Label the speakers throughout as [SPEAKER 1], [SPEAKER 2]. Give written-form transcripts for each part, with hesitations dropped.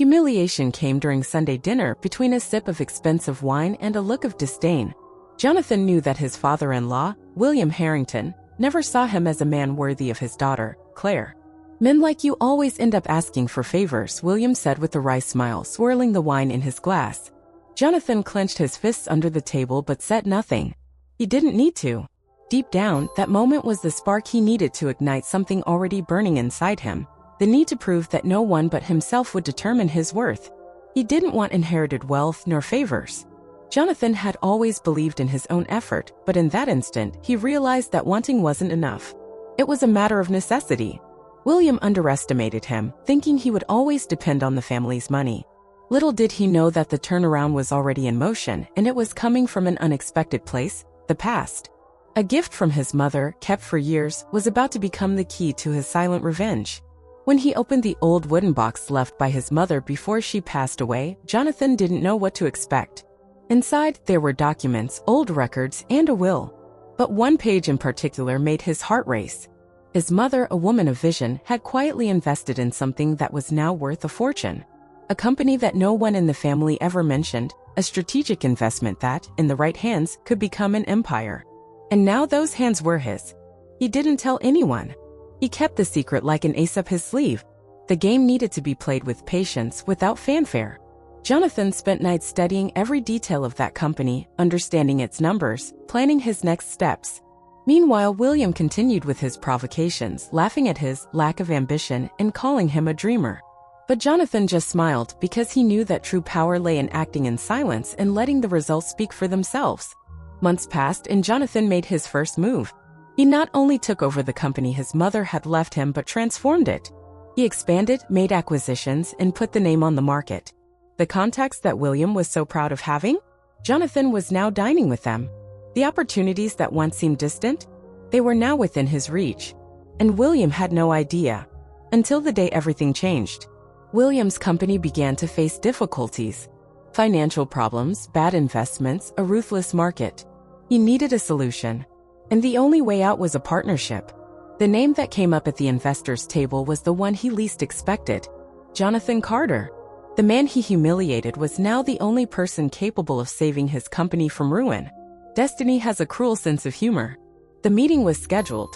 [SPEAKER 1] Humiliation came during Sunday dinner between a sip of expensive wine and a look of disdain. Jonathan knew that his father-in-law, William Harrington, never saw him as a man worthy of his daughter, Claire. "Men like you always end up asking for favors," William said with a wry smile, swirling the wine in his glass. Jonathan clenched his fists under the table but said nothing. He didn't need to. Deep down, that moment was the spark he needed to ignite something already burning inside him, the need to prove that no one but himself would determine his worth. He didn't want inherited wealth nor favors. Jonathan had always believed in his own effort, but in that instant, he realized that wanting wasn't enough. It was a matter of necessity. William underestimated him, thinking he would always depend on the family's money. Little did he know that the turnaround was already in motion, and it was coming from an unexpected place, the past. A gift from his mother, kept for years, was about to become the key to his silent revenge. When he opened the old wooden box left by his mother before she passed away, Jonathan didn't know what to expect. Inside, there were documents, old records, and a will. But one page in particular made his heart race. His mother, a woman of vision, had quietly invested in something that was now worth a fortune. A company that no one in the family ever mentioned, a strategic investment that, in the right hands, could become an empire. And now those hands were his. He didn't tell anyone. He kept the secret like an ace up his sleeve. The game needed to be played with patience, without fanfare. Jonathan spent nights studying every detail of that company, understanding its numbers, planning his next steps. Meanwhile, William continued with his provocations, laughing at his lack of ambition and calling him a dreamer. But Jonathan just smiled because he knew that true power lay in acting in silence and letting the results speak for themselves. Months passed and Jonathan made his first move. He not only took over the company his mother had left him but transformed it. He expanded, made acquisitions, and put the name on the market. The contacts that William was so proud of having? Jonathan was now dining with them. The opportunities that once seemed distant? They were now within his reach. And William had no idea. Until the day everything changed. William's company began to face difficulties. Financial problems, bad investments, a ruthless market. He needed a solution. And the only way out was a partnership. The name that came up at the investors' table was the one he least expected. Jonathan Carter. The man he humiliated was now the only person capable of saving his company from ruin. Destiny has a cruel sense of humor. The meeting was scheduled.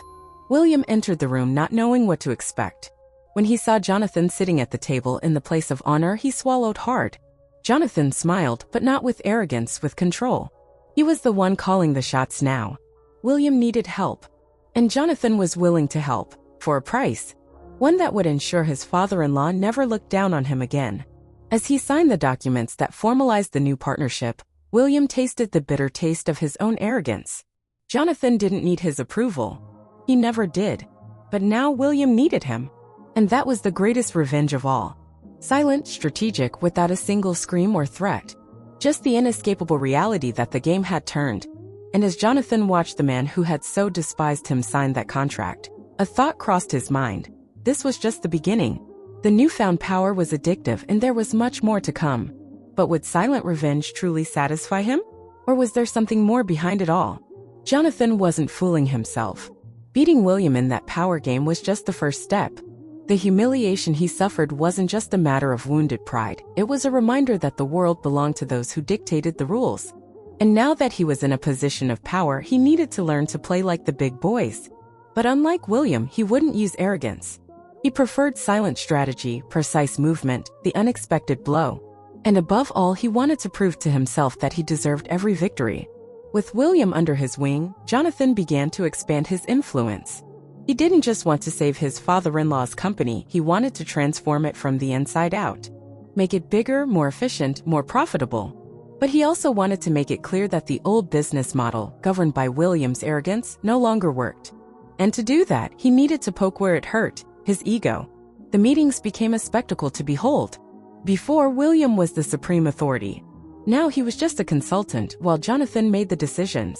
[SPEAKER 1] William entered the room not knowing what to expect. When he saw Jonathan sitting at the table in the place of honor, he swallowed hard. Jonathan smiled, but not with arrogance, with control. He was the one calling the shots now. William needed help. And Jonathan was willing to help, for a price. One that would ensure his father-in-law never looked down on him again. As he signed the documents that formalized the new partnership, William tasted the bitter taste of his own arrogance. Jonathan didn't need his approval. He never did. But now William needed him. And that was the greatest revenge of all. Silent, strategic, without a single scream or threat. Just the inescapable reality that the game had turned. And as Jonathan watched the man who had so despised him sign that contract, a thought crossed his mind. This was just the beginning. The newfound power was addictive and there was much more to come. But would silent revenge truly satisfy him? Or was there something more behind it all? Jonathan wasn't fooling himself. Beating William in that power game was just the first step. The humiliation he suffered wasn't just a matter of wounded pride, it was a reminder that the world belonged to those who dictated the rules. And now that he was in a position of power, he needed to learn to play like the big boys. But unlike William, he wouldn't use arrogance. He preferred silent strategy, precise movement, the unexpected blow. And above all, he wanted to prove to himself that he deserved every victory. With William under his wing, Jonathan began to expand his influence. He didn't just want to save his father-in-law's company, he wanted to transform it from the inside out. Make it bigger, more efficient, more profitable. But he also wanted to make it clear that the old business model, governed by William's arrogance, no longer worked. And to do that, he needed to poke where it hurt, his ego. The meetings became a spectacle to behold. Before, William was the supreme authority. Now he was just a consultant, while Jonathan made the decisions.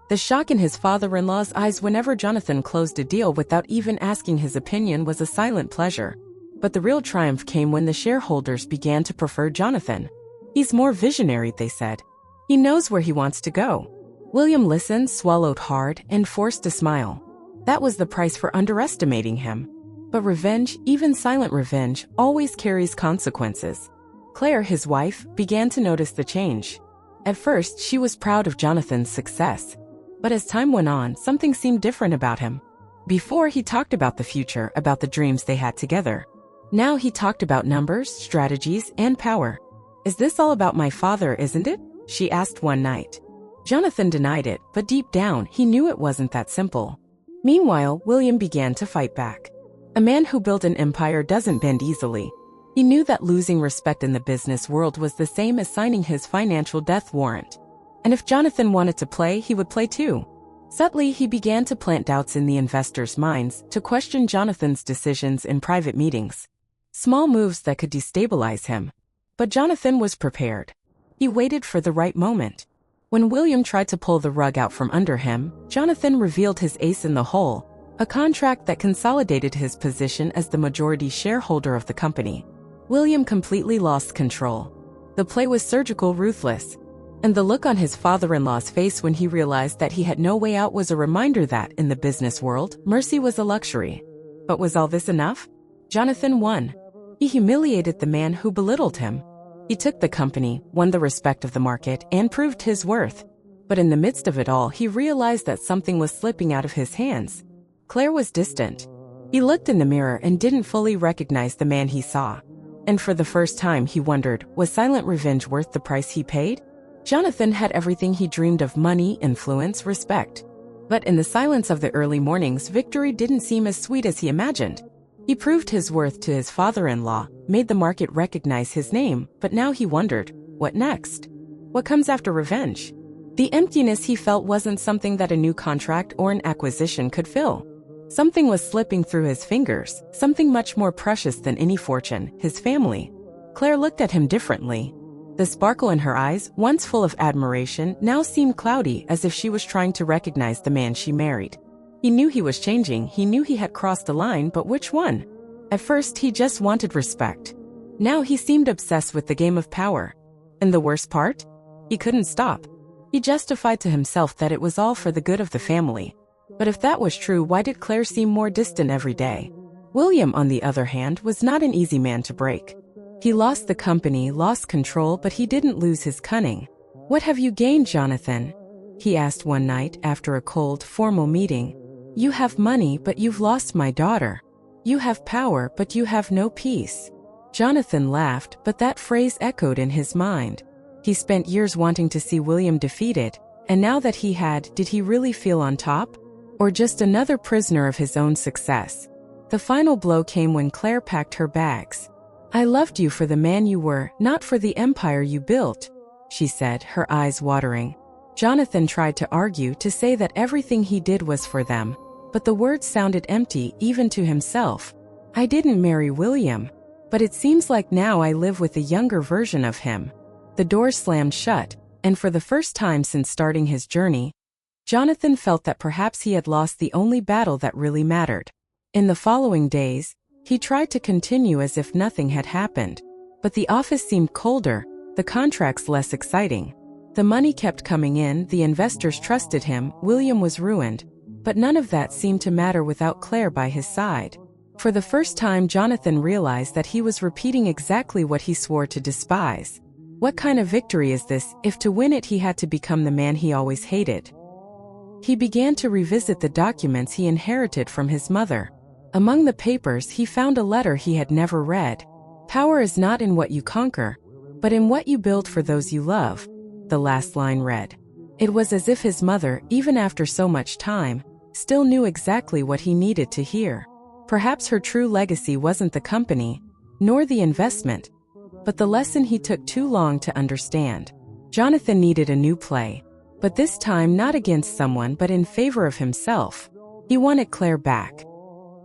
[SPEAKER 1] The shock in his father-in-law's eyes whenever Jonathan closed a deal without even asking his opinion was a silent pleasure. But the real triumph came when the shareholders began to prefer Jonathan. He's more visionary, they said. He knows where he wants to go. William listened, swallowed hard, and forced a smile. That was the price for underestimating him. But revenge, even silent revenge, always carries consequences. Claire, his wife, began to notice the change. At first, she was proud of Jonathan's success. But as time went on, something seemed different about him. Before, he talked about the future, about the dreams they had together. Now he talked about numbers, strategies, and power. "Is this all about my father, isn't it?" she asked one night. Jonathan denied it, but deep down, he knew it wasn't that simple. Meanwhile, William began to fight back. A man who built an empire doesn't bend easily. He knew that losing respect in the business world was the same as signing his financial death warrant. And if Jonathan wanted to play, he would play too. Subtly, he began to plant doubts in the investors' minds, to question Jonathan's decisions in private meetings. Small moves that could destabilize him. But Jonathan was prepared. He waited for the right moment. When William tried to pull the rug out from under him, Jonathan revealed his ace in the hole, a contract that consolidated his position as the majority shareholder of the company. William completely lost control. The play was surgical, ruthless. And the look on his father-in-law's face when he realized that he had no way out was a reminder that, in the business world, mercy was a luxury. But was all this enough? Jonathan won. He humiliated the man who belittled him. He took the company, won the respect of the market, and proved his worth. But in the midst of it all, he realized that something was slipping out of his hands. Claire was distant. He looked in the mirror and didn't fully recognize the man he saw. And for the first time, he wondered, was silent revenge worth the price he paid? Jonathan had everything he dreamed of: money, influence, respect. But in the silence of the early mornings, victory didn't seem as sweet as he imagined. He proved his worth to his father-in-law, made the market recognize his name, but now he wondered, what next? What comes after revenge? The emptiness he felt wasn't something that a new contract or an acquisition could fill. Something was slipping through his fingers, something much more precious than any fortune: his family. Claire looked at him differently. The sparkle in her eyes, once full of admiration, now seemed cloudy, as if she was trying to recognize the man she married. He knew he was changing, he knew he had crossed a line, but which one? At first, he just wanted respect. Now he seemed obsessed with the game of power. And the worst part? He couldn't stop. He justified to himself that it was all for the good of the family. But if that was true, why did Claire seem more distant every day? William, on the other hand, was not an easy man to break. He lost the company, lost control, but he didn't lose his cunning. "What have you gained, Jonathan?" he asked one night after a cold, formal meeting. "You have money, but you've lost my daughter. You have power, but you have no peace." Jonathan laughed, but that phrase echoed in his mind. He spent years wanting to see William defeated, and now that he had, did he really feel on top? Or just another prisoner of his own success? The final blow came when Claire packed her bags. "I loved you for the man you were, not for the empire you built," she said, her eyes watering. Jonathan tried to argue, to say that everything he did was for them. But the words sounded empty, even to himself. "I didn't marry William. But it seems like now I live with a younger version of him." The door slammed shut, and for the first time since starting his journey, Jonathan felt that perhaps he had lost the only battle that really mattered. In the following days, he tried to continue as if nothing had happened. But the office seemed colder, the contracts less exciting. The money kept coming in, the investors trusted him, William was ruined. But none of that seemed to matter without Claire by his side. For the first time, Jonathan realized that he was repeating exactly what he swore to despise. What kind of victory is this, if to win it he had to become the man he always hated? He began to revisit the documents he inherited from his mother. Among the papers, he found a letter he had never read. "Power is not in what you conquer, but in what you build for those you love," the last line read. It was as if his mother, even after so much time, still knew exactly what he needed to hear. Perhaps her true legacy wasn't the company, nor the investment, but the lesson he took too long to understand. Jonathan needed a new play, but this time not against someone but in favor of himself. He wanted Claire back.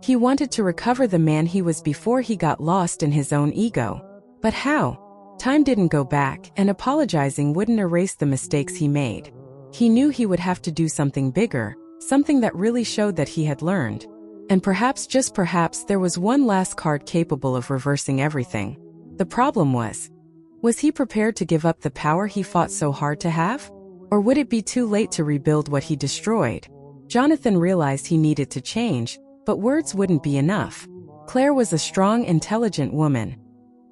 [SPEAKER 1] He wanted to recover the man he was before he got lost in his own ego. But how? Time didn't go back, and apologizing wouldn't erase the mistakes he made. He knew he would have to do something bigger, something that really showed that he had learned. And perhaps, just perhaps, there was one last card capable of reversing everything. The problem was he prepared to give up the power he fought so hard to have? Or would it be too late to rebuild what he destroyed? Jonathan realized he needed to change, but words wouldn't be enough. Claire was a strong, intelligent woman.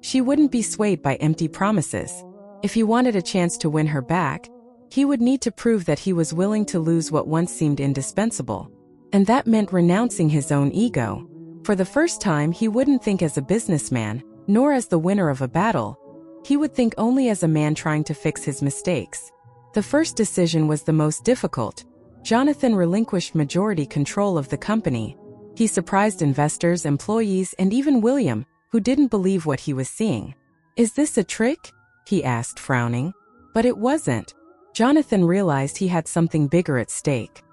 [SPEAKER 1] She wouldn't be swayed by empty promises. If he wanted a chance to win her back, he would need to prove that he was willing to lose what once seemed indispensable. And that meant renouncing his own ego. For the first time, he wouldn't think as a businessman, nor as the winner of a battle. He would think only as a man trying to fix his mistakes. The first decision was the most difficult. Jonathan relinquished majority control of the company. He surprised investors, employees, and even William, who didn't believe what he was seeing. "Is this a trick?" he asked, frowning. But it wasn't. Jonathan realized he had something bigger at stake.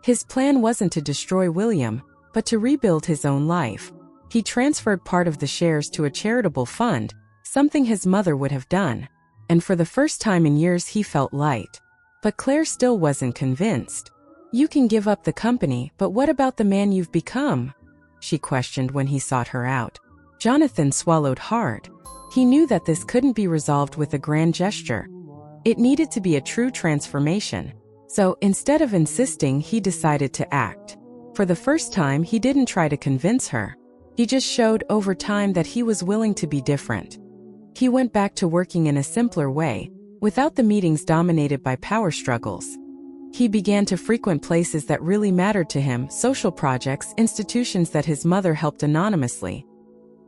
[SPEAKER 1] His plan wasn't to destroy William, but to rebuild his own life. He transferred part of the shares to a charitable fund, something his mother would have done. And for the first time in years he felt light. But Claire still wasn't convinced. "You can give up the company, but what about the man you've become?" she questioned when he sought her out. Jonathan swallowed hard. He knew that this couldn't be resolved with a grand gesture. It needed to be a true transformation. So, instead of insisting, he decided to act. For the first time, he didn't try to convince her. He just showed over time that he was willing to be different. He went back to working in a simpler way, without the meetings dominated by power struggles. He began to frequent places that really mattered to him, social projects, institutions that his mother helped anonymously.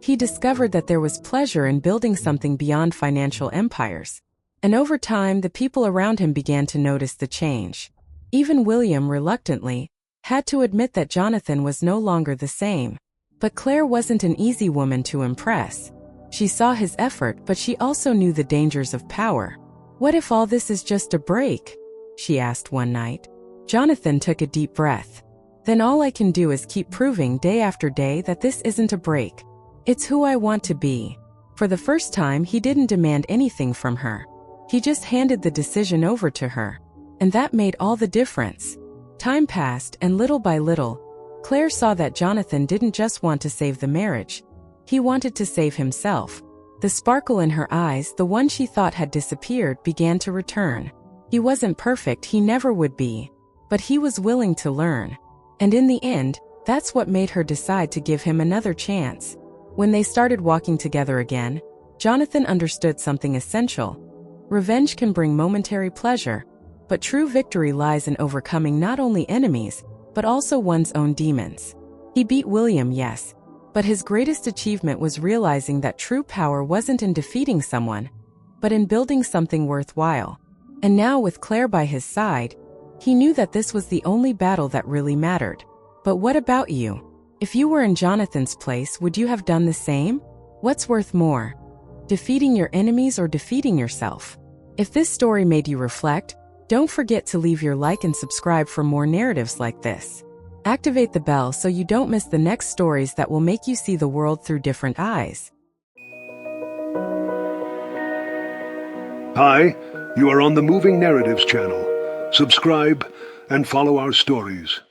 [SPEAKER 1] He discovered that there was pleasure in building something beyond financial empires. And over time, the people around him began to notice the change. Even William, reluctantly, had to admit that Jonathan was no longer the same. But Claire wasn't an easy woman to impress. She saw his effort, but she also knew the dangers of power. "What if all this is just a break?" she asked one night. Jonathan took a deep breath. "Then all I can do is keep proving day after day that this isn't a break. It's who I want to be." For the first time, he didn't demand anything from her. He just handed the decision over to her. And that made all the difference. Time passed, and little by little, Claire saw that Jonathan didn't just want to save the marriage. He wanted to save himself. The sparkle in her eyes, the one she thought had disappeared, began to return. He wasn't perfect, he never would be. But he was willing to learn. And in the end, that's what made her decide to give him another chance. When they started walking together again, Jonathan understood something essential. Revenge can bring momentary pleasure, but true victory lies in overcoming not only enemies, but also one's own demons. He beat William, yes, but his greatest achievement was realizing that true power wasn't in defeating someone, but in building something worthwhile. And now, with Claire by his side, he knew that this was the only battle that really mattered. But what about you? If you were in Jonathan's place, would you have done the same? What's worth more? Defeating your enemies or defeating yourself? If this story made you reflect, don't forget to leave your like and subscribe for more narratives like this. Activate the bell so you don't miss the next stories that will make you see the world through different eyes.
[SPEAKER 2] Hi, you are on the Moving Narratives channel. Subscribe and follow our stories.